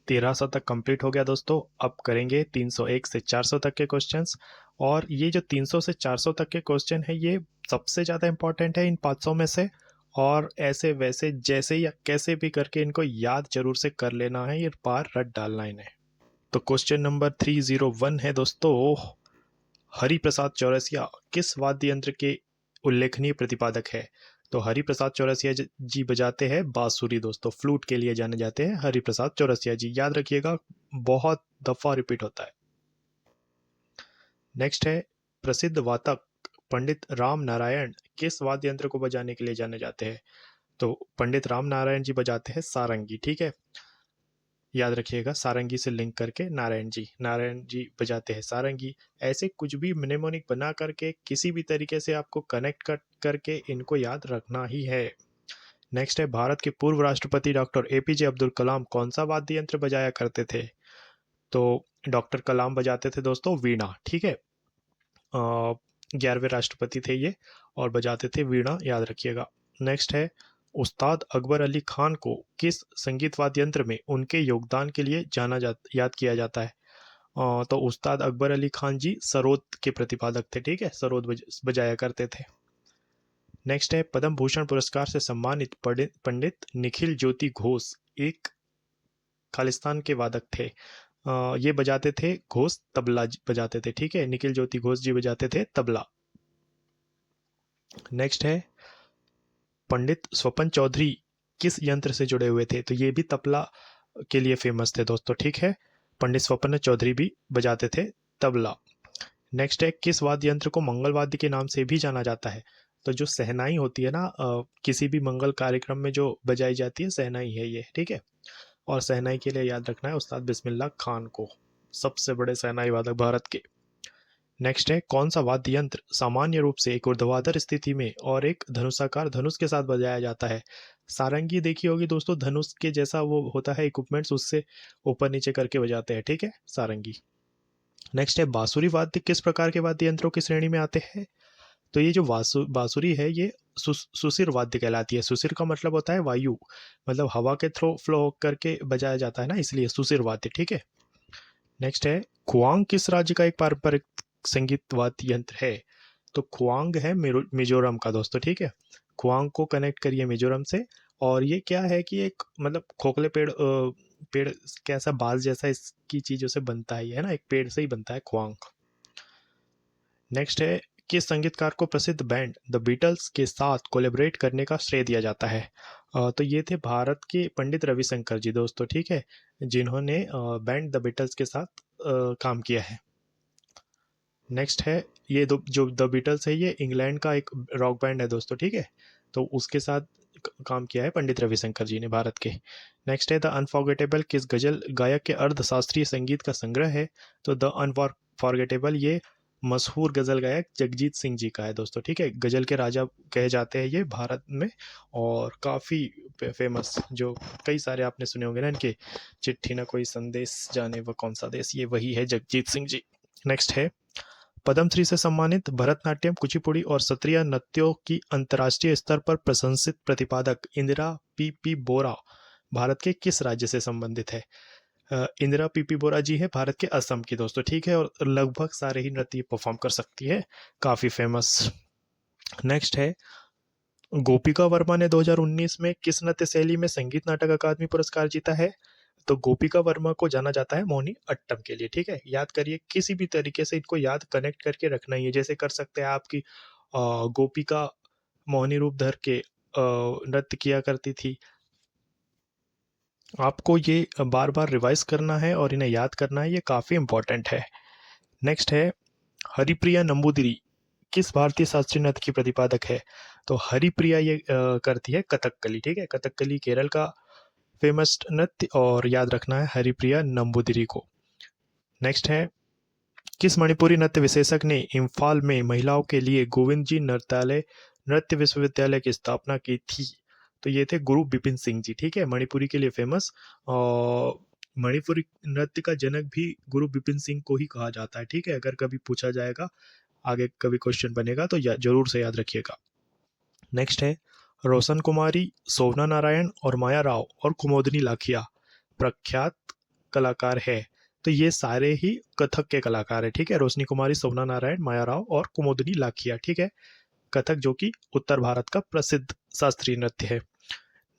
1300 तक कंप्लीट हो गया दोस्तों। अब करेंगे 301 से 400 तक के क्वेश्चंस। और ये जो 300 से 400 तक के क्वेश्चन है ये सबसे ज़्यादा इंपॉर्टेंट है इन 500 में से। और ऐसे वैसे जैसे या कैसे भी करके इनको याद जरूर से कर लेना है, ये पार रट डालना है इन्हें। तो क्वेश्चन नंबर 301 है दोस्तों, हरिप्रसाद चौरसिया किस वाद्य यंत्र के उल्लेखनीय प्रतिपादक है? तो हरिप्रसाद चौरसिया जी बजाते हैं बांसुरी दोस्तों, फ्लूट के लिए जाने जाते हैं हरिप्रसाद चौरसिया जी, याद रखिएगा, बहुत दफा रिपीट होता है। नेक्स्ट है, प्रसिद्ध वादक पंडित राम नारायण किस वाद्य यंत्र को बजाने के लिए जाने जाते हैं? तो पंडित राम नारायण जी बजाते हैं सारंगी, ठीक है, याद रखिएगा, सारंगी से लिंक करके नारायण जी बजाते हैं सारंगी। ऐसे कुछ भी mnemonic बना करके किसी भी तरीके से आपको कनेक्ट करके इनको याद रखना ही है। नेक्स्ट है, भारत के पूर्व राष्ट्रपति डॉक्टर एपीजे अब्दुल कलाम कौन सा वाद्य यंत्र बजाया करते थे? तो डॉक्टर कलाम बजाते थे दोस्तों वीणा, ठीक है, 11वें राष्ट्रपति थे ये और बजाते थे वीणा, याद रखिएगा। नेक्स्ट है, उस्ताद अकबर अली खान को किस संगीत वाद्य यंत्र में उनके योगदान के लिए याद किया जाता है? तो उस्ताद अकबर अली खान जी सरोद के प्रतिपादक थे, ठीक है, सरोद बजाया करते थे। नेक्स्ट है, पद्म भूषण पुरस्कार से सम्मानित पंडित निखिल ज्योति घोष एक खालिस्तान के वादक थे। ये बजाते थे घोष तबला बजाते थे, ठीक है, निखिल ज्योति घोष जी बजाते थे तबला। नेक्स्ट है, पंडित स्वपन चौधरी किस यंत्र से जुड़े हुए थे? तो ये भी तबला के लिए फेमस थे दोस्तों, ठीक है, पंडित स्वपन चौधरी भी बजाते थे तबला। नेक्स्ट है, किस वाद्य यंत्र को मंगल वाद्य के नाम से भी जाना जाता है? तो जो सहनाई होती है ना, किसी भी मंगल कार्यक्रम में जो बजाई जाती है सहनाई है ये, ठीक है, और सहनाई के लिए याद रखना है उस्ताद बिस्मिल्लाह खान को, सबसे बड़े सहनाई वादक भारत के। नेक्स्ट है, कौन सा वाद्य यंत्र सामान्य रूप से एक ऊर्ध्वाधर स्थिति में और एक धनुषाकार धनुष के साथ बजाया जाता है? सारंगी देखी होगी दोस्तों, धनुष के जैसा वो होता है इक्विपमेंट्स, उससे ऊपर नीचे करके बजाते हैं, ठीक है, सारंगी। नेक्स्ट है, बांसुरी वाद्य किस प्रकार के वाद्य यंत्रों की श्रेणी में आते हैं? तो ये जो बांसुरी है ये सुसिर वाद्य कहलाती है। सुसिर का मतलब होता है वायु, मतलब हवा के थ्रू फ्लो करके बजाया जाता है ना, इसलिए सुसिर वाद्य, ठीक है। नेक्स्ट है, खुआंग किस राज्य का एक पारंपरिक संगीत वाद्य यंत्र है? तो खुआंग है मिजोरम का दोस्तों, ठीक है, खुआंग को कनेक्ट करिए मिजोरम से। और ये क्या है कि एक मतलब खोखले पेड़ कैसा बाज जैसा इसकी चीजों से बनता है, ये है ना, एक पेड़ से ही बनता है खुआंग। नेक्स्ट है, किस संगीतकार को प्रसिद्ध बैंड द बीटल्स के साथ कोलैबोरेट करने का श्रेय दिया जाता है? तो ये थे भारत के पंडित रविशंकर जी दोस्तों, ठीक है, जिन्होंने बैंड द बीटल्स के साथ काम किया है। नेक्स्ट है, ये जो द बीटल्स है ये इंग्लैंड का एक रॉक बैंड है दोस्तों, ठीक है, तो उसके साथ काम किया है पंडित रविशंकर जी ने, भारत के। नेक्स्ट है, द अनफॉरगेटेबल किस गजल गायक के अर्ध शास्त्रीय संगीत का संग्रह है? तो द अनफॉरगेटेबल ये मशहूर गजल गायक जगजीत सिंह जी का है दोस्तों, ठीक है, गजल के राजा कहे जाते हैं ये भारत में, और काफ़ी फेमस, जो कई सारे आपने सुने होंगे ना इनके, चिट्ठी न कोई संदेश जाने वो कौन सा देश, ये वही है जगजीत सिंह जी। नेक्स्ट है, पद्मश्री से सम्मानित भरतनाट्यम, कुचिपुड़ी और सत्रिया नृत्यों की अंतर्राष्ट्रीय स्तर पर प्रशंसित प्रतिपादक इंदिरा पी बोरा भारत के किस राज्य से संबंधित है? इंदिरा पी बोरा जी है भारत के असम की दोस्तों, ठीक है, और लगभग सारे ही नृत्य परफॉर्म कर सकती है, काफी फेमस। नेक्स्ट है, गोपिका वर्मा ने 2019 में किस नृत्य शैली में संगीत नाटक अकादमी पुरस्कार जीता है? तो गोपिका वर्मा को जाना जाता है मोहिनी अट्टम के लिए, ठीक है, याद करिए, किसी भी तरीके से इनको याद कनेक्ट करके रखना ही है, जैसे कर सकते हैं आपकी गोपिका मोहिनी रूप धर के नृत्य किया करती थी, आपको ये बार बार रिवाइज करना है और इन्हें याद करना है, ये काफी इंपॉर्टेंट है। नेक्स्ट है, हरिप्रिया नंबूदिरी किस भारतीय शास्त्रीय नृत्य की प्रतिपादक है? तो हरिप्रिया ये करती है कथकली, ठीक है, कथकली केरल का फेमस नृत्य, और याद रखना है हरिप्रिया नंबूदिरी को। नेक्स्ट है, किस मणिपुरी नृत्य विशेषज्ञ ने इम्फाल में महिलाओं के लिए गोविंद जी नृत्य विश्वविद्यालय की स्थापना की थी? तो ये थे गुरु बिपिन सिंह जी, ठीक है, मणिपुरी के लिए फेमस, और मणिपुरी नृत्य का जनक भी गुरु बिपिन सिंह को ही कहा जाता है, ठीक है, अगर कभी पूछा जाएगा, आगे कभी क्वेश्चन बनेगा तो जरूर से याद रखिएगा। नेक्स्ट है, रोशन कुमारी, शोभना नारायण और माया राव और कुमोदनी लाखिया प्रख्यात कलाकार है, तो ये सारे ही कथक के कलाकार है, ठीक है। रोशनी कुमारी, सोना नारायण, माया राव और कुमुदनी लाखिया, ठीक है। कथक जो कि उत्तर भारत का प्रसिद्ध शास्त्रीय नृत्य है।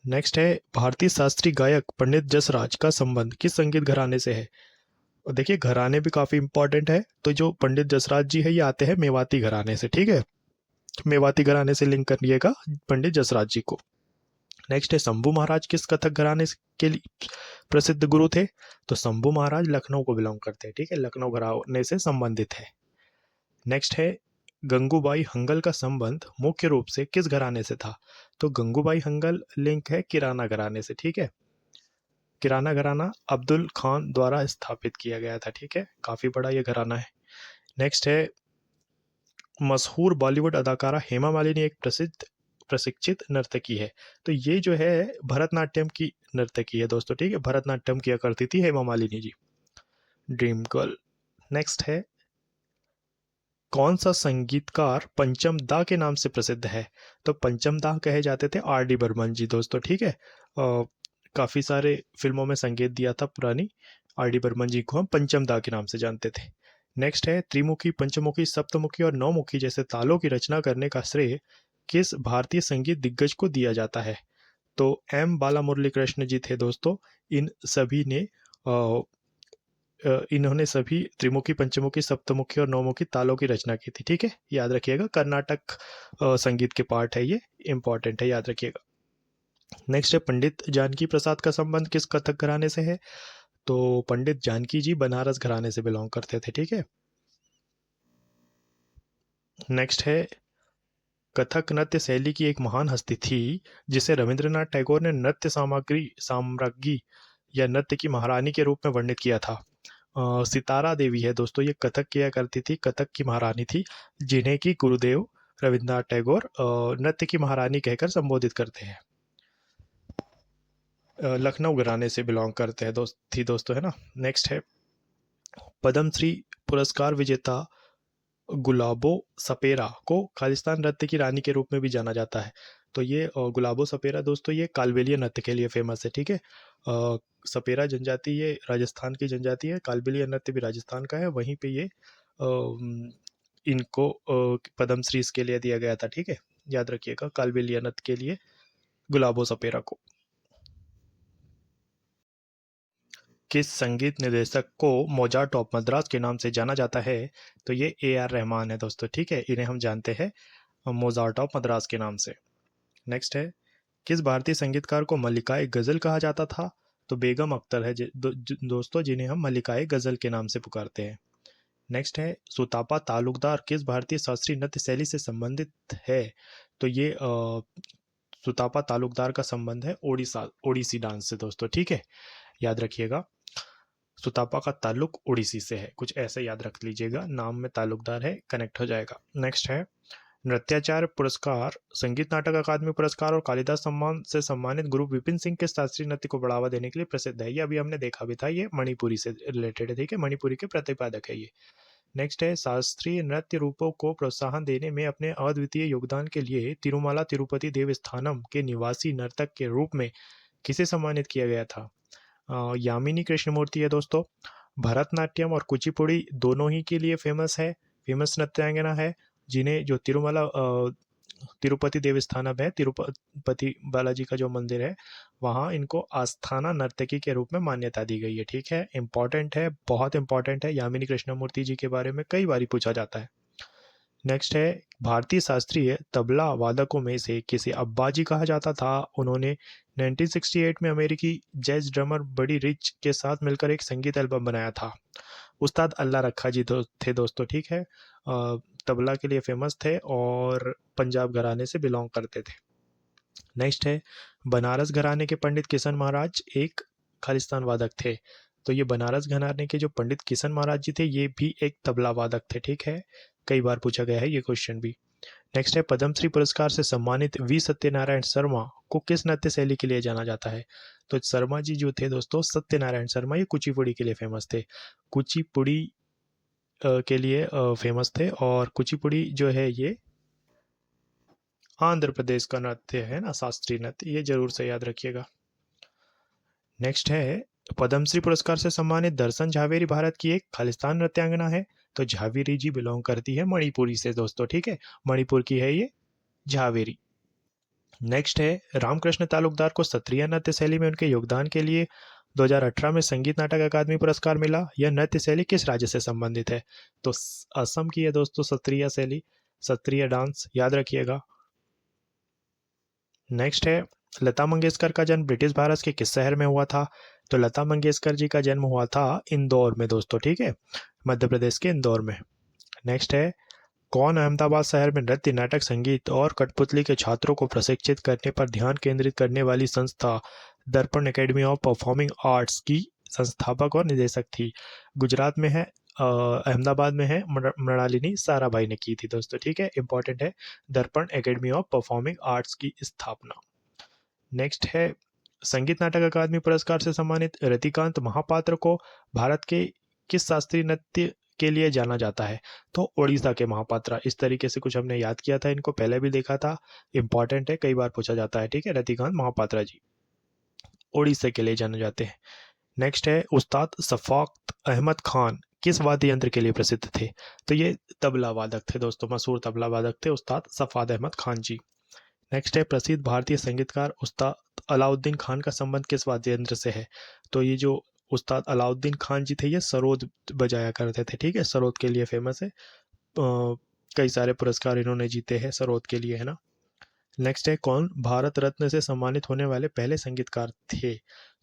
नेक्स्ट है, भारतीय शास्त्रीय गायक पंडित जसराज का संबंध किस संगीत घराने से है। और देखिए घराने भी काफी इंपॉर्टेंट है, तो जो पंडित जसराज जी है ये आते हैं मेवाती घराने से, ठीक है। मेवाती घराने से लिंक करिएगा पंडित जसराज जी को। नेक्स्ट है, शंभू महाराज किस कथक घराने के लिए प्रसिद्ध गुरु थे। तो शंभू महाराज लखनऊ को बिलोंग करते हैं, ठीक है, लखनऊ घराने से संबंधित है। नेक्स्ट है, गंगूबाई हंगल का संबंध मुख्य रूप से किस घराने से था। तो गंगूबाई हंगल लिंक है किराना घराने से, ठीक है। किराना घराना अब्दुल खान द्वारा स्थापित किया गया था, ठीक है, काफी बड़ा ये घराना है। नेक्स्ट है, मशहूर बॉलीवुड अदाकारा हेमा मालिनी एक प्रसिद्ध प्रशिक्षित नर्तकी है। तो ये जो है भरतनाट्यम की नर्तकी है दोस्तों, ठीक है, भरतनाट्यम किया करती थी Hema Malini ji, dream girl. Next है, कौन सा संगीतकार पंचम दा के नाम से प्रसिद्ध है। तो पंचम दा कहे जाते थे आर डी बर्मन जी दोस्तों, ठीक है। काफी सारे फिल्मों में संगीत दिया था पुरानी, आर डी बर्मन जी को हम पंचम दा के नाम से जानते थे। नेक्स्ट है, त्रिमुखी, पंचमुखी, सप्तमुखी और नौमुखी जैसे तालों की रचना करने का श्रेय किस भारतीय संगीत दिग्गज को दिया जाता है। तो एम बाला मुरली कृष्ण जी थे दोस्तों। इन सभी ने इन्होंने सभी त्रिमुखी, पंचमुखी, सप्तमुखी और नौमुखी तालों की रचना की थी, ठीक है, याद रखिएगा। कर्नाटक संगीत के पार्ट है, ये इंपॉर्टेंट है, याद रखिएगा। नेक्स्ट है, पंडित जानकी प्रसाद का संबंध किस कथक घराने से है। तो पंडित जानकी जी बनारस घराने से बिलोंग करते थे, ठीक है। नेक्स्ट है, कथक नृत्य शैली की एक महान हस्ती थी जिसे रविंद्रनाथ टैगोर ने नृत्य सामग्री साम्राज्ञी या नृत्य की महारानी के रूप में वर्णित किया था। सितारा देवी है दोस्तों, ये कथक किया करती थी, कथक की महारानी थी, जिन्हें की गुरुदेव रविंद्रनाथ टैगोर नृत्य की महारानी कहकर संबोधित करते हैं। लखनऊ घराने से बिलोंग करते हैं दोस्तों, है ना। नेक्स्ट है, पद्मश्री पुरस्कार विजेता गुलाबो सपेरा को खालिस्तान नृत्य की रानी के रूप में भी जाना जाता है। तो ये गुलाबो सपेरा दोस्तों ये कालबेलिया नृत्य के लिए फेमस है, ठीक है। सपेरा जनजाति ये राजस्थान की जनजाति है, कालबेलिया नृत्य भी राजस्थान का है, वहीं पे ये इनको पद्मश्री इसके लिए दिया गया था, ठीक है, याद रखिएगा, कालबेलिया नृत्य के लिए गुलाबो सपेरा को। किस संगीत निर्देशक को मोजार्ट ऑफ मद्रास के नाम से जाना जाता है। तो ये ए आर रहमान है दोस्तों, ठीक है, इन्हें हम जानते हैं मोजार्ट ऑफ मद्रास के नाम से। नेक्स्ट है, किस भारतीय संगीतकार को मल्लिकाए गजल कहा जाता था। तो बेगम अख्तर है दोस्तों, जिन्हें हम मल्लिकाए गजल के नाम से पुकारते हैं। नेक्स्ट है, सुतापा तालुकदार किस भारतीय शास्त्रीय नृत्य शैली से संबंधित है। तो ये सुतापा तालुकदार का संबंध है ओडिसी डांस से दोस्तों, ठीक है, याद रखिएगा। सुतापा का ताल्लुक ओडिसी से है, कुछ ऐसे याद रख लीजिएगा, नाम में ताल्लुकदार है, कनेक्ट हो जाएगा। नेक्स्ट है, नृत्याचार्य पुरस्कार, संगीत नाटक अकादमी पुरस्कार और कालिदास सम्मान से सम्मानित गुरु विपिन सिंह के शास्त्रीय नृत्य को बढ़ावा देने के लिए प्रसिद्ध है। ये अभी हमने देखा भी था, ये मणिपुरी से रिलेटेड है, ठीक है, मणिपुरी के प्रतिपादक है ये। नेक्स्ट है, शास्त्रीय नृत्य रूपों को प्रोत्साहन देने में अपने अद्वितीय योगदान के लिए तिरुमाला तिरुपति देवस्थानम के निवासी नर्तक के रूप में किसे सम्मानित किया गया था। यामिनी कृष्णमूर्ति है दोस्तों। भरतनाट्यम और कुचिपुड़ी दोनों ही के लिए फेमस है, फेमस नृत्यांगना है, जिन्हें जो तिरुपति देवस्थानम है, तिरुपति बालाजी का जो मंदिर है, वहाँ इनको आस्थाना नर्तकी के रूप में मान्यता दी गई है, ठीक है, इंपॉर्टेंट है, बहुत इंपॉर्टेंट है, यामिनी कृष्णमूर्ति जी के बारे में कई बार पूछा जाता है। नेक्स्ट है, भारतीय शास्त्रीय तबला वादकों में से किसे अब्बाजी कहा जाता था। उन्होंने 1968 में अमेरिकी जैज ड्रमर बडी रिच के साथ मिलकर एक संगीत एल्बम बनाया था। उस्ताद अल्लाह रखा जी थे दोस्तों, ठीक है, तबला के लिए फेमस थे और पंजाब घराने से बिलोंग करते थे। नेक्स्ट है, बनारस घराने के पंडित किशन महाराज एक खालिस्तान वादक थे। तो ये बनारस घराने के जो पंडित किशन महाराज जी थे ये भी एक तबला वादक थे, ठीक है, कई बार पूछा गया है ये क्वेश्चन भी। नेक्स्ट है, पद्मश्री पुरस्कार से सम्मानित वी सत्यनारायण शर्मा को किस नृत्य शैली के लिए जाना जाता है। तो शर्मा जी जो थे दोस्तों, सत्यनारायण शर्मा, ये कुचिपुड़ी के लिए फेमस थे, कुचिपुड़ी के लिए फेमस थे, और कुचिपुड़ी जो है ये आंध्र प्रदेश का नृत्य है ना, शास्त्रीय नृत्य, ये जरूर से याद रखिएगा। नेक्स्ट है, पद्मश्री पुरस्कार से सम्मानित दर्शन झावेरी भारत की एक खालिस्तान नृत्यांगना है। तो झावेरी जी बिलोंग करती है मणिपुरी से दोस्तों, ठीक है, मणिपुर की है ये झावेरी। नेक्स्ट है रामकृष्ण तालुकदार को सत्रिया नृत्य शैली में उनके योगदान के लिए 2018 में संगीत नाटक अकादमी पुरस्कार मिला। यह नृत्य शैली किस राज्य से संबंधित है? तो असम की है दोस्तों सत्रिया शैली, सत्रिया डांस, याद रखिएगा। नेक्स्ट है लता मंगेशकर का जन्म ब्रिटिश भारत के किस शहर में हुआ था? तो लता मंगेशकर जी का जन्म हुआ था इंदौर में दोस्तों, ठीक है, मध्य प्रदेश के इंदौर में। नेक्स्ट है कौन अहमदाबाद शहर में नृत्य, नाटक, संगीत और कठपुतली के छात्रों को प्रशिक्षित करने पर ध्यान केंद्रित करने वाली संस्था दर्पण एकेडमी ऑफ परफॉर्मिंग आर्ट्स की संस्थापक और निदेशक थी? गुजरात में है, अहमदाबाद में है, मृणालिनी साराभाई ने की थी दोस्तों, ठीक है, इंपॉर्टेंट है, दर्पण एकेडमी ऑफ परफॉर्मिंग आर्ट्स की स्थापना। नेक्स्ट है संगीत नाटक अकादमी पुरस्कार से सम्मानित रतिकांत महापात्र को भारत के किस शास्त्रीय नृत्य के लिए जाना जाता है? तो उड़ीसा के महापात्रा। इस तरीके से कुछ हमने याद किया था, इनको पहले भी देखा था, इंपॉर्टेंट है, कई बार पूछा जाता है, ठीक है, रतिकांत महापात्रा जी उड़ीसा के लिए जाने जाते हैं। नेक्स्ट है उस्ताद शफाकत अहमद खान किस वाद्य यंत्र के लिए प्रसिद्ध थे? तो ये तबला वादक थे दोस्तों, मशहूर तबला वादक थे उस्ताद शफाकत अहमद खान जी। नेक्स्ट है प्रसिद्ध भारतीय संगीतकार उस्ताद अलाउद्दीन खान का संबंध किस वाद्य यंत्र से है? तो ये जो उस्ताद अलाउद्दीन खान जी थे ये सरोद बजाया करते थे, ठीक है, सरोद के लिए फेमस है, कई सारे पुरस्कार इन्होंने जीते हैं सरोद के लिए, है ना। नेक्स्ट है कौन भारत रत्न से सम्मानित होने वाले पहले संगीतकार थे?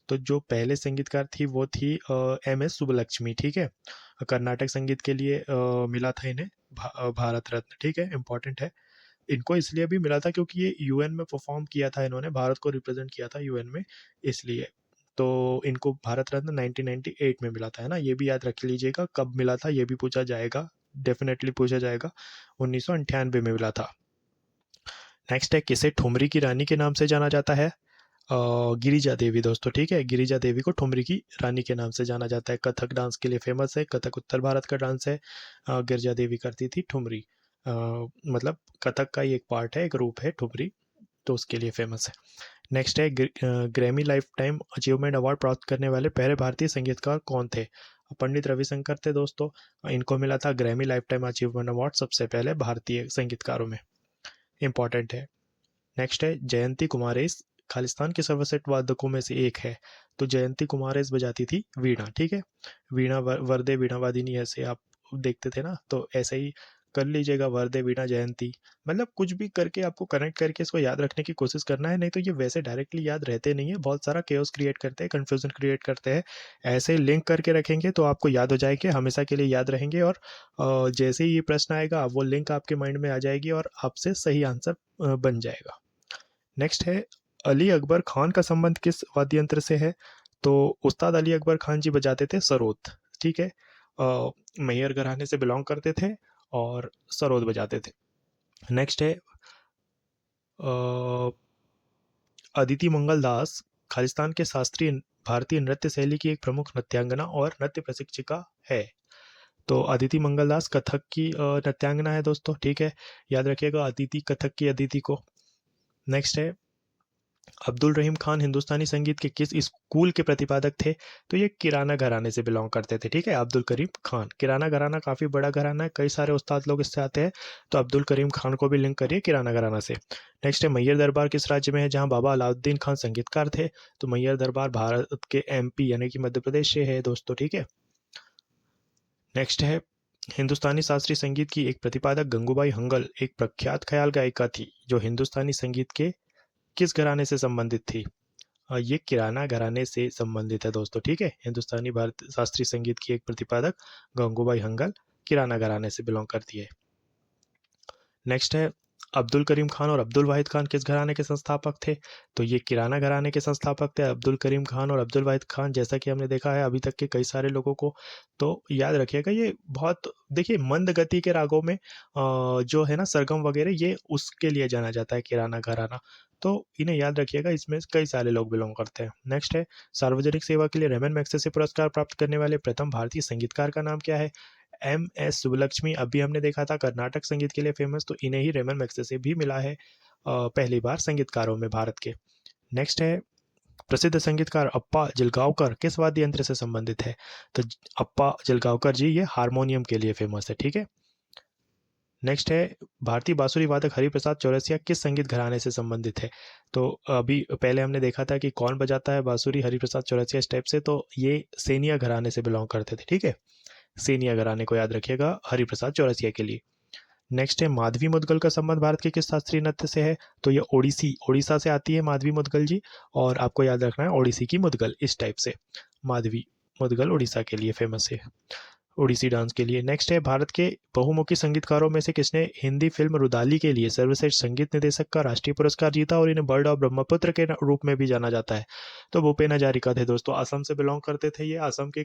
तो जो पहले संगीतकार थी वो थी एम एस सुब्बलक्ष्मी, ठीक है, कर्नाटक संगीत के लिए मिला था इन्हें भारत रत्न, ठीक है, इंपॉर्टेंट है। इनको इसलिए भी मिला था क्योंकि ये यूएन में परफॉर्म किया था, इन्होंने भारत को रिप्रेजेंट किया था यूएन में, इसलिए तो इनको भारत रत्न 1998 में मिला था, है ना, ये भी याद रख लीजिएगा कब मिला था, ये भी पूछा जाएगा, डेफिनेटली पूछा जाएगा, 1998 में मिला था। नेक्स्ट है किसे ठुमरी की रानी के नाम से जाना जाता है? गिरिजा देवी दोस्तों, ठीक है, गिरिजा देवी को ठुमरी की रानी के नाम से जाना जाता है, कथक डांस के लिए फेमस है, कथक उत्तर भारत का डांस है, गिरिजा देवी करती थी ठुमरी, मतलब कथक का ही एक पार्ट है, एक रूप है ठुमरी, तो उसके लिए फेमस है। नेक्स्ट है Grammy life time achievement award प्राप्त करने वाले पहले भारतीय संगीतकार कौन थे? पंडित रविशंकर थे दोस्तों, इनको मिला था Grammy life time achievement award सबसे पहले भारतीय संगीतकारों में, इंपॉर्टेंट है। नेक्स्ट है जयंती कुमारेश खालिस्तान के सर्वश्रेष्ठ वादकों में से एक है। तो जयंती कुमारेश बजाती थी वीणा, ठीक है, वीणा वरदे वीणा वादिनी ऐसे आप देखते थे ना, तो ऐसे ही कर लीजिएगा, वरदे वीणा जयंती, मतलब कुछ भी करके आपको कनेक्ट करके इसको याद रखने की कोशिश करना है, नहीं तो ये वैसे डायरेक्टली याद रहते नहीं है, बहुत सारा केओस क्रिएट करते हैं, कंफ्यूजन क्रिएट करते हैं। ऐसे लिंक करके रखेंगे तो आपको याद हो जाएंगे, हमेशा के लिए याद रहेंगे, और जैसे ही ये प्रश्न आएगा वो लिंक आपके माइंड में आ जाएगी और आपसे सही आंसर बन जाएगा। नेक्स्ट है अली अकबर खान का संबंध किस वाद्य यंत्र से है? तो उस्ताद अली अकबर खान जी बजाते थे सरोद, ठीक है, मैयर घराने से बिलोंग करते थे और सरोद बजाते थे। नेक्स्ट है अदिति मंगल दास खालिस्तान के शास्त्रीय भारतीय नृत्य शैली की एक प्रमुख नृत्यांगना और नृत्य प्रशिक्षिका है। तो अदिति मंगल दास कथक की नृत्यांगना है दोस्तों, ठीक है, याद रखिएगा अदिति, कथक की अदिति को। नेक्स्ट है अब्दुल रहीम खान हिंदुस्तानी संगीत के किस स्कूल के प्रतिपादक थे? तो ये किराना घराने से बिलोंग करते थे, ठीक है, अब्दुल करीम खान, किराना घराना काफ़ी बड़ा घराना है, कई सारे उस्ताद लोग इससे आते हैं, तो अब्दुल करीम खान को भी लिंक करिए किराना घराना से। नेक्स्ट है मैयर दरबार किस राज्य में है जहां बाबा अलाउद्दीन खान संगीतकार थे? तो मैयर दरबार भारत के एमपी यानी कि मध्य प्रदेश से है दोस्तों, ठीक है। नेक्स्ट है हिंदुस्तानी शास्त्रीय संगीत की एक प्रतिपादक गंगूबाई हंगल एक प्रख्यात ख्याल गायिका थी जो हिंदुस्तानी संगीत के किस घराने से संबंधित थी? ये किराना घराने से संबंधित है दोस्तों, ठीक है, हिंदुस्तानी भारत शास्त्रीय संगीत की एक प्रतिपादक गंगूबाई हंगल किराना घराने से बिलोंग करती है। नेक्स्ट है अब्दुल करीम खान और अब्दुल वाहिद खान किस घराने के संस्थापक थे? तो ये किराना घराने के संस्थापक थे अब्दुल करीम खान और अब्दुल वाहिद खान, जैसा कि हमने देखा है अभी तक के कई सारे लोगों को, तो याद रखिएगा ये बहुत, देखिए मंद गति के रागों में जो है ना सरगम वगैरह, ये उसके लिए जाना जाता है किराना घराना, तो इन्हें याद रखिएगा, इसमें कई सारे लोग बिलोंग करते हैं। नेक्स्ट है सार्वजनिक सेवा के लिए रेमन मैग्सेसे पुरस्कार प्राप्त करने वाले प्रथम भारतीय संगीतकार का नाम क्या है? एम एस सुब्बलक्ष्मी, अभी हमने देखा था कर्नाटक संगीत के लिए फेमस, तो इन्हें ही रेमन मैग्सेसे भी मिला है पहली बार संगीतकारों में भारत के। नेक्स्ट है प्रसिद्ध संगीतकार अप्पा जलगांवकर किस वाद्य यंत्र से संबंधित है? तो अप्पा जलगांवकर जी ये हारमोनियम के लिए फेमस है, ठीक है। नेक्स्ट है, भारतीय बांसुरी वादक हरिप्रसाद चौरसिया किस संगीत घराने से संबंधित है? तो अभी पहले हमने देखा था कि कौन बजाता है बांसुरी, हरिप्रसाद चौरसिया इस टाइप से, तो ये सेनिया घराने से बिलोंग करते थे, ठीक है। सेनिया घराने को याद रखिएगा हरिप्रसाद चौरसिया के लिए। नेक्स्ट है, माधवी मुदगल का संबंध भारत के किस शास्त्रीय नृत्य से है? तो ये ओडिसी, उड़ीसा से आती है माधवी मुदगल जी, और आपको याद रखना है ओडिसी की मुदगल, इस टाइप से। माधवी मुदगल उड़ीसा के लिए फेमस है, ओडिसी डांस के लिए। नेक्स्ट है, भारत के बहुमुखी संगीतकारों में से किसने हिंदी फिल्म रुदाली के लिए सर्वश्रेष्ठ संगीत निर्देशक का राष्ट्रीय पुरस्कार जीता और इन्हें बर्ड ऑफ ब्रह्मपुत्र के रूप में भी जाना जाता है? तो भूपेन हजारिका थे दोस्तों, असम से बिलोंग करते थे ये, असम की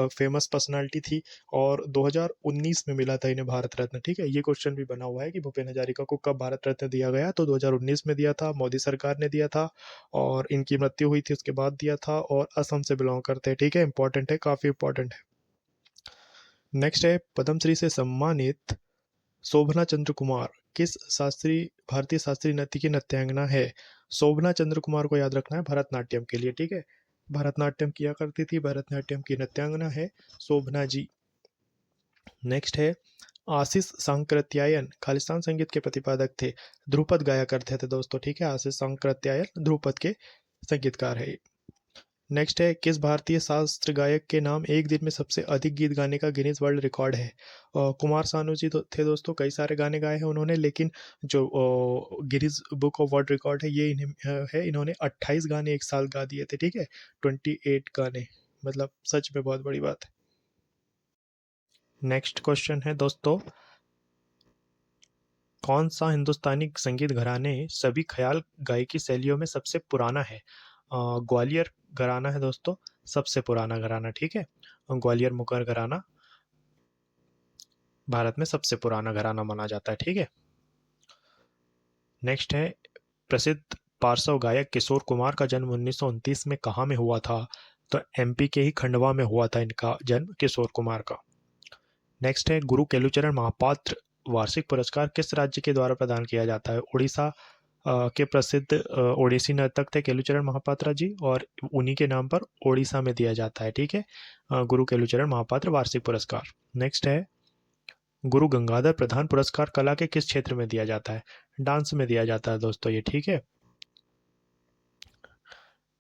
फेमस पर्सनालिटी थी, और 2019 में मिला था इन्हें भारत रत्न, ठीक है। ये क्वेश्चन भी बना हुआ है कि भूपेन हजारिका को कब भारत रत्न दिया गया, तो 2019 में दिया था, मोदी सरकार ने दिया था, और इनकी मृत्यु हुई थी उसके बाद दिया था, और असम से बिलोंग करते हैं, ठीक है। इंपॉर्टेंट है, काफी इंपॉर्टेंट है। नेक्स्ट है, पद्मश्री से सम्मानित शोभना चंद्र कुमार किस शास्त्रीय भारतीय शास्त्रीय नृत्य की नृत्यांगना है? शोभना चंद्र कुमार को याद रखना है भरतनाट्यम के लिए, ठीक है। भरतनाट्यम किया करती थी, भरतनाट्यम की नृत्यांगना है शोभना जी। नेक्स्ट है, आशीष सांकृत्यायन खालिस्तान संगीत के प्रतिपादक थे, ध्रुपद गाया करते थे दोस्तों, ठीक है। आशीष सांकृत्यायन ध्रुपद के संगीतकार है। नेक्स्ट है, किस भारतीय शास्त्र गायक के नाम एक दिन में सबसे अधिक गीत गाने का गिनीज वर्ल्ड रिकॉर्ड है? कुमार सानू जी थे दोस्तों, कई सारे गाने गाए हैं उन्होंने, लेकिन जो Guinness book of world record है ये इन्हें है, इन्होंने 28 गाने एक साल गा दिए थे, ठीक है। 28 गाने, मतलब सच में बहुत बड़ी बात है। नेक्स्ट क्वेश्चन है दोस्तों, कौन सा हिंदुस्तानी संगीत घराने सभी ख्याल गायकी शैलियों में सबसे पुराना है? ग्वालियर घराना है दोस्तों, सबसे पुराना घराना, ठीक है। ग्वालियर मुगल घराना भारत में सबसे पुराना घराना माना जाता है, ठीक है। नेक्स्ट है, प्रसिद्ध पार्श्व गायक किशोर कुमार का जन्म 1929 में कहाँ में हुआ था? तो एमपी के ही खंडवा में हुआ था इनका जन्म, किशोर कुमार का। नेक्स्ट है, गुरु केलुचरण महापात्र वार्षिक पुरस्कार किस राज्य के द्वारा प्रदान किया जाता है? उड़ीसा के प्रसिद्ध ओडिसी नर्तक थे केलुचरण महापात्रा जी, और उन्हीं के नाम पर ओडिशा में दिया जाता है, ठीक है। गुरु केलुचरण महापात्र वार्षिक पुरस्कार। नेक्स्ट है, गुरु गंगाधर प्रधान पुरस्कार कला के किस क्षेत्र में दिया जाता है? डांस में दिया जाता है दोस्तों ये, ठीक है।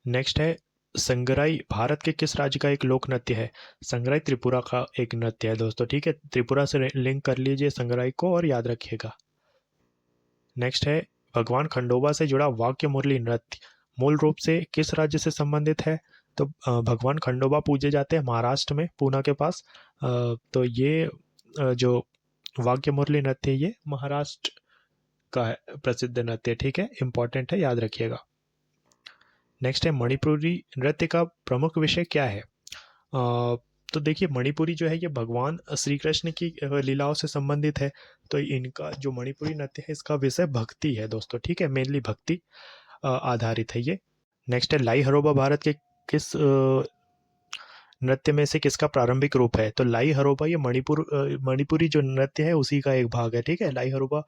नेक्स्ट है, संगराई भारत के किस राज्य का एक लोक नृत्य है? संगराई त्रिपुरा का एक नृत्य है दोस्तों, ठीक है। त्रिपुरा से लिंक कर लीजिए संगराई को और याद रखिएगा। नेक्स्ट है, भगवान खंडोबा से जुड़ा वाक्य मुरली नृत्य मूल रूप से किस राज्य से संबंधित है? तो भगवान खंडोबा पूजे जाते हैं महाराष्ट्र में, पूना के पास। तो ये जो वाक्य मुरली नृत्य है ये महाराष्ट्र का है, प्रसिद्ध नृत्य, ठीक है। इंपॉर्टेंट है, याद रखिएगा। नेक्स्ट है, मणिपुरी नृत्य का प्रमुख विषय क्या है? तो देखिए, मणिपुरी जो है ये भगवान श्री कृष्ण की लीलाओं से संबंधित है, तो इनका जो मणिपुरी नृत्य है इसका विषय भक्ति है दोस्तों, ठीक है। मेनली भक्ति आधारित है ये। नेक्स्ट है, लाई हरोबा भारत के किस नृत्य में से किसका प्रारंभिक रूप है? तो लाई हरोबा ये मणिपुरी जो नृत्य है उसी का एक भाग है, ठीक है। लाई हरोबा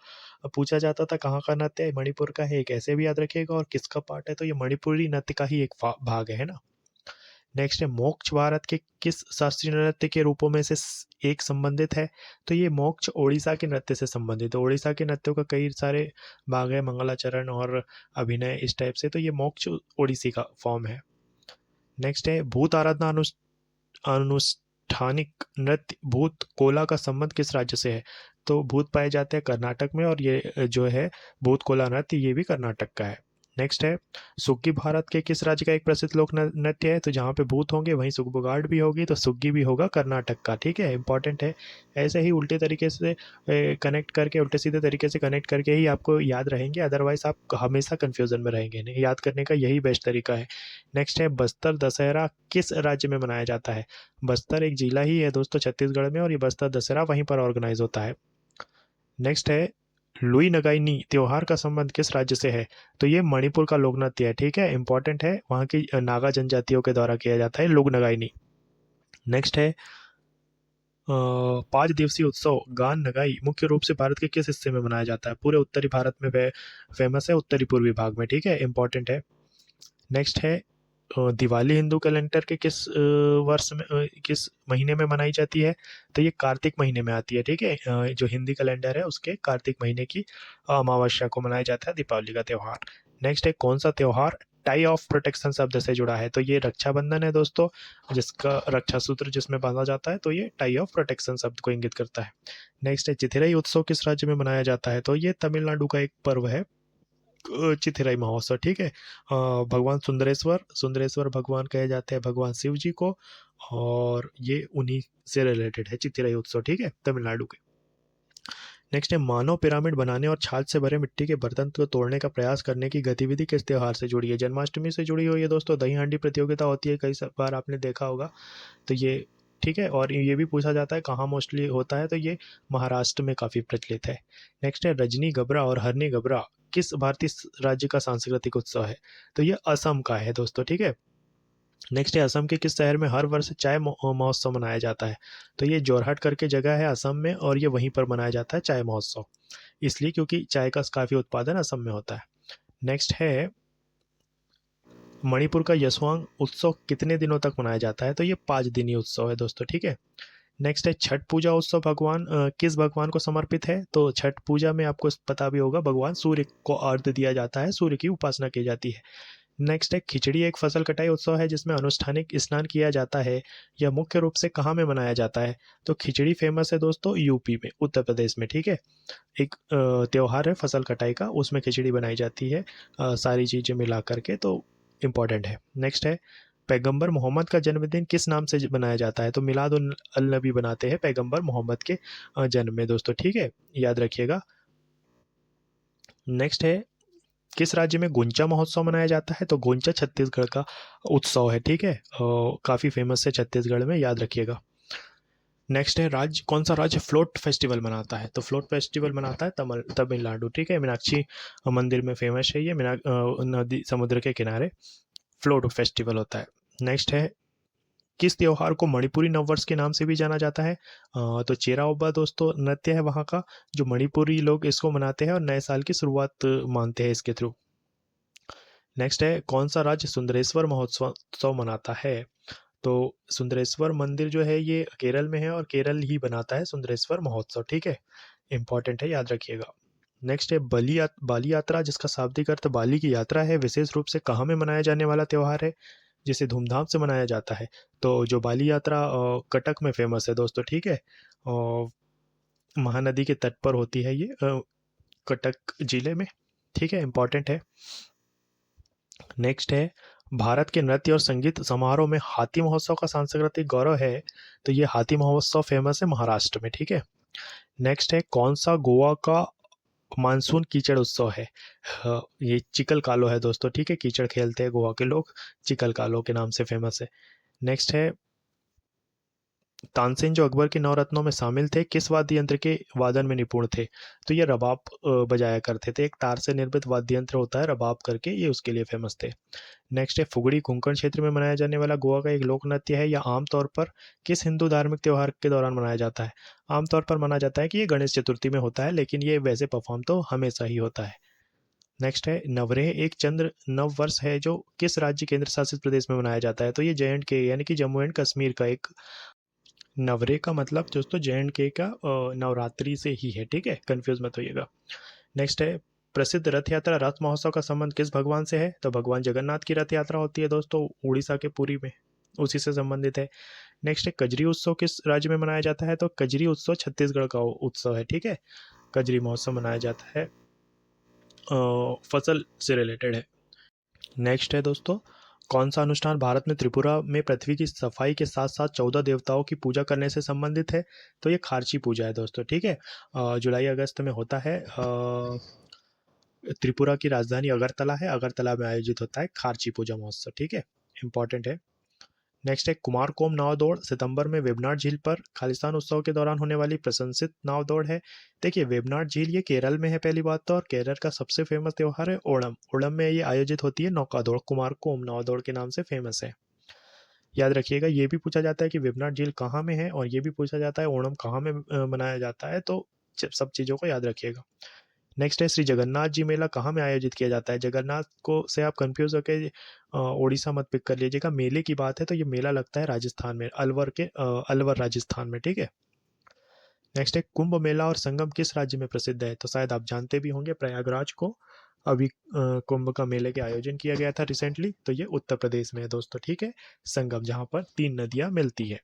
पूछा जाता था कहाँ का नृत्य है, मणिपुर का है, कैसे भी याद रखिएगा, और किसका पार्ट है, तो ये मणिपुरी नृत्य का ही एक भाग है ना। नेक्स्ट है, मोक्ष भारत के किस शास्त्रीय नृत्य के रूपों में से एक संबंधित है? तो ये मोक्ष ओडिशा के नृत्य से संबंधित है, ओडिशा के नृत्यों का कई सारे भाग है, मंगलाचरण और अभिनय इस टाइप से, तो ये मोक्ष ओडिसी का फॉर्म है। नेक्स्ट है, भूत आराधना अनुष्ठानिक नृत्य भूत कोला का संबंध किस राज्य से है? तो भूत पाए जाते हैं कर्नाटक में, और ये जो है भूत कोला नृत्य ये भी कर्नाटक का है। नेक्स्ट है, सुग्गी भारत के किस राज्य का एक प्रसिद्ध लोक नृत्य है? तो जहाँ पे भूत होंगे वहीं सुगबुगाहट भी होगी, तो सुग्गी भी होगा कर्नाटक का, ठीक है। इंपॉर्टेंट है, ऐसे ही उल्टे तरीके से कनेक्ट करके, उल्टे सीधे तरीके से कनेक्ट करके ही आपको याद रहेंगे, अदरवाइज आप हमेशा कन्फ्यूजन में रहेंगे, नहीं याद करने का यही बेस्ट तरीका है। नेक्स्ट है, बस्तर दशहरा किस राज्य में मनाया जाता है? बस्तर एक जिला ही है दोस्तों छत्तीसगढ़ में, और ये बस्तर दशहरा वहीं पर ऑर्गेनाइज होता है। नेक्स्ट है, लुई नगाइनी त्योहार का संबंध किस राज्य से है? तो ये मणिपुर का लोक नृत्य है, ठीक है। इंपॉर्टेंट है, वहाँ की नागा जनजातियों के द्वारा किया जाता है लोक नगाइनी। नेक्स्ट है, 5 दिवसीय उत्सव गान नगाई मुख्य रूप से भारत के किस हिस्से में मनाया जाता है? पूरे उत्तरी भारत में फेमस है, उत्तरी पूर्वी भाग में, ठीक है। इंपॉर्टेंट है। नेक्स्ट है, दिवाली हिंदू कैलेंडर के किस वर्ष में किस महीने में मनाई जाती है? तो ये कार्तिक महीने में आती है, ठीक है। जो हिंदी कैलेंडर है उसके कार्तिक महीने की अमावस्या को मनाया जाता है दीपावली का त्यौहार। नेक्स्ट है, कौन सा त्यौहार टाई ऑफ प्रोटेक्शन शब्द से जुड़ा है? तो ये रक्षाबंधन है दोस्तों, जिसका रक्षा सूत्र जिसमें बांधा जाता है, तो ये टाई ऑफ प्रोटेक्शन शब्द को इंगित करता है। नेक्स्ट है, चिथिराई उत्सव किस राज्य में मनाया जाता है? तो ये तमिलनाडु का एक पर्व है, चिथिराई महोत्सव, ठीक है। भगवान सुंदरेश्वर सुंदरेश्वर भगवान कहे जाते हैं भगवान शिव जी को, और ये उन्हीं से रिलेटेड है चिथिराई उत्सव, ठीक है, तमिलनाडु के। नेक्स्ट है, मानव पिरामिड बनाने और छाछ से भरे मिट्टी के बर्तन को तोड़ने का प्रयास करने की गतिविधि किस त्योहार से जुड़ी है? जन्माष्टमी से जुड़ी हुई है दोस्तों। दही हांडी प्रतियोगिता होती है, कई बार आपने देखा होगा, तो ये ठीक है। और ये भी पूछा जाता है कहाँ मोस्टली होता है, तो ये महाराष्ट्र में काफ़ी प्रचलित है। नेक्स्ट है, रजनी गबरा और हरनी गबरा किस भारतीय राज्य का सांस्कृतिक उत्सव है? तो ये असम का है दोस्तों, ठीक है। नेक्स्ट है, असम के किस शहर में हर वर्ष चाय महोत्सव मनाया जाता है? तो ये जोरहाट करके जगह है असम में, और ये वहीं पर मनाया जाता है चाय महोत्सव, इसलिए क्योंकि चाय का काफ़ी उत्पादन असम में होता है। नेक्स्ट है, मणिपुर का यशवांग उत्सव कितने दिनों तक मनाया जाता है? तो ये 5 दिनी उत्सव है दोस्तों, ठीक है। नेक्स्ट है, छठ पूजा उत्सव किस भगवान को समर्पित है? तो छठ पूजा में आपको पता भी होगा, भगवान सूर्य को अर्घ्य दिया जाता है, सूर्य की उपासना की जाती है। नेक्स्ट है, खिचड़ी एक फसल कटाई उत्सव है जिसमें अनुष्ठानिक स्नान किया जाता है। यह मुख्य रूप से कहाँ में मनाया जाता है? तो खिचड़ी फेमस है दोस्तों यूपी में, उत्तर प्रदेश में, ठीक है। एक त्योहार है फसल कटाई का, उसमें खिचड़ी बनाई जाती है सारी चीज़ें मिला करके, तो इम्पॉर्टेंट है। नेक्स्ट है, पैगंबर मोहम्मद का जन्मदिन किस नाम से मनाया जाता है? तो मिलाद उन अल नबी बनाते हैं पैगंबर मोहम्मद के जन्म में दोस्तों, ठीक है, याद रखिएगा। नेक्स्ट है, किस राज्य में गोंचा महोत्सव मनाया जाता है? तो गोंचा छत्तीसगढ़ का उत्सव है, ठीक है, काफ़ी फेमस है छत्तीसगढ़ में, याद रखिएगा। नेक्स्ट है, कौन सा राज्य फ्लोट फेस्टिवल मनाता है? तो फ्लोट फेस्टिवल मनाता है तमिलनाडु, ठीक है। मीनाक्षी मंदिर में फेमस है ये, नदी समुद्र के किनारे फ्लोट फेस्टिवल होता है। नेक्स्ट है, किस त्योहार को मणिपुरी नववर्ष के नाम से भी जाना जाता है? तो चेरा ओबा दोस्तों नृत्य है वहाँ का, जो मणिपुरी लोग इसको मनाते हैं और नए साल की शुरुआत मानते हैं इसके थ्रू। नेक्स्ट है, कौन सा राज्य सुंदरेश्वर महोत्सव मनाता है? तो सुंदरेश्वर मंदिर जो है ये केरल में है, और केरल ही बनाता है सुंदरेश्वर महोत्सव, ठीक है, इंपॉर्टेंट है, याद रखिएगा। नेक्स्ट है, बाली यात्रा, जिसका शाब्दिक अर्थ बाली की यात्रा है, विशेष रूप से कहाँ में मनाया जाने वाला त्यौहार है जिसे धूमधाम से मनाया जाता है? तो जो बाली यात्रा कटक में फेमस है दोस्तों, ठीक है, और महानदी के तट पर होती है ये, कटक जिले में, ठीक है, इंपॉर्टेंट है। नेक्स्ट है, भारत के नृत्य और संगीत समारोह में हाथी महोत्सव का सांस्कृतिक गौरव है, तो ये हाथी महोत्सव फेमस है महाराष्ट्र में, ठीक है। नेक्स्ट है, कौन सा गोवा का मानसून कीचड़ उत्सव है? ये चिकल कालो है दोस्तों, ठीक है, कीचड़ खेलते हैं गोवा के लोग, चिकल कालो के नाम से फेमस है। नेक्स्ट है, तानसेन जो अकबर के नवरत्नों में शामिल थे, किस वाद्य यंत्र के वादन में निपुण थे? तो ये रबाब बजाया करते थे, एक तार से निर्मित वाद्य यंत्र होता है रबाब करके, ये उसके लिए फेमस थे। नेक्स्ट है, फुगड़ी कोंकण क्षेत्र में मनाया जाने वाला गोवा का एक लोक नृत्य है, या आमतौर पर किस हिंदू धार्मिक त्योहार के दौरान मनाया जाता है? आमतौर पर माना जाता है कि ये गणेश चतुर्थी में होता है, लेकिन ये वैसे परफॉर्म तो हमेशा ही होता है। नेक्स्ट है, नवरेह एक चंद्र नव वर्ष है जो किस राज्य केंद्र शासित प्रदेश में मनाया जाता है? तो ये JNK यानी कि जम्मू एंड कश्मीर का एक, नवरे का मतलब दोस्तों JNK का नवरात्रि से ही है, ठीक है, कंफ्यूज मत होइएगा। नेक्स्ट है, प्रसिद्ध रथ यात्रा रथ महोत्सव का संबंध किस भगवान से है? तो भगवान जगन्नाथ की रथ यात्रा होती है दोस्तों उड़ीसा के पुरी में, उसी से संबंधित है। नेक्स्ट है, कजरी उत्सव किस राज्य में मनाया जाता है? तो कजरी उत्सव छत्तीसगढ़ का उत्सव है, ठीक है, कजरी महोत्सव मनाया जाता है, फसल से रिलेटेड है। नेक्स्ट है दोस्तों, कौन सा अनुष्ठान भारत में त्रिपुरा में पृथ्वी की सफाई के साथ साथ 14 देवताओं की पूजा करने से संबंधित है? तो ये खारची पूजा है दोस्तों, ठीक है, जुलाई अगस्त में होता है, त्रिपुरा की राजधानी अगरतला है, अगरतला में आयोजित होता है खारची पूजा महोत्सव, ठीक है, इंपॉर्टेंट है। नेक्स्ट है, कुमारकोम नाव दौड़ सितंबर में वेबनाड झील पर खालिस्तान उत्सव के दौरान होने वाली प्रशंसित नाव दौड़ है। देखिए, वेबनाड झील ये केरल में है पहली बात तो, और केरल का सबसे फेमस त्यौहार है ओणम, ओणम में ये आयोजित होती है नौका दौड़, कुमारकोम नाव दौड़ के नाम से फेमस है, याद रखिएगा। ये भी पूछा जाता है कि वेबनाड झील कहाँ में है, और ये भी पूछा जाता है ओणम कहाँ में मनाया जाता है, तो सब चीज़ों को याद रखिएगा। नेक्स्ट है श्री जगन्नाथ जी मेला कहाँ में आयोजित किया जाता है। जगन्नाथ को से आप कंफ्यूज होकर उड़ीसा मत पिक कर लीजिएगा। मेले की बात है तो ये मेला लगता है राजस्थान में, अलवर राजस्थान में, ठीक है। नेक्स्ट है कुंभ मेला और संगम किस राज्य में प्रसिद्ध है। तो शायद आप जानते भी होंगे, प्रयागराज को अभी कुंभ का मेले के आयोजन किया गया था रिसेंटली, तो ये उत्तर प्रदेश में है दोस्तों, ठीक है। संगम, जहाँ पर 3 नदियाँ मिलती है।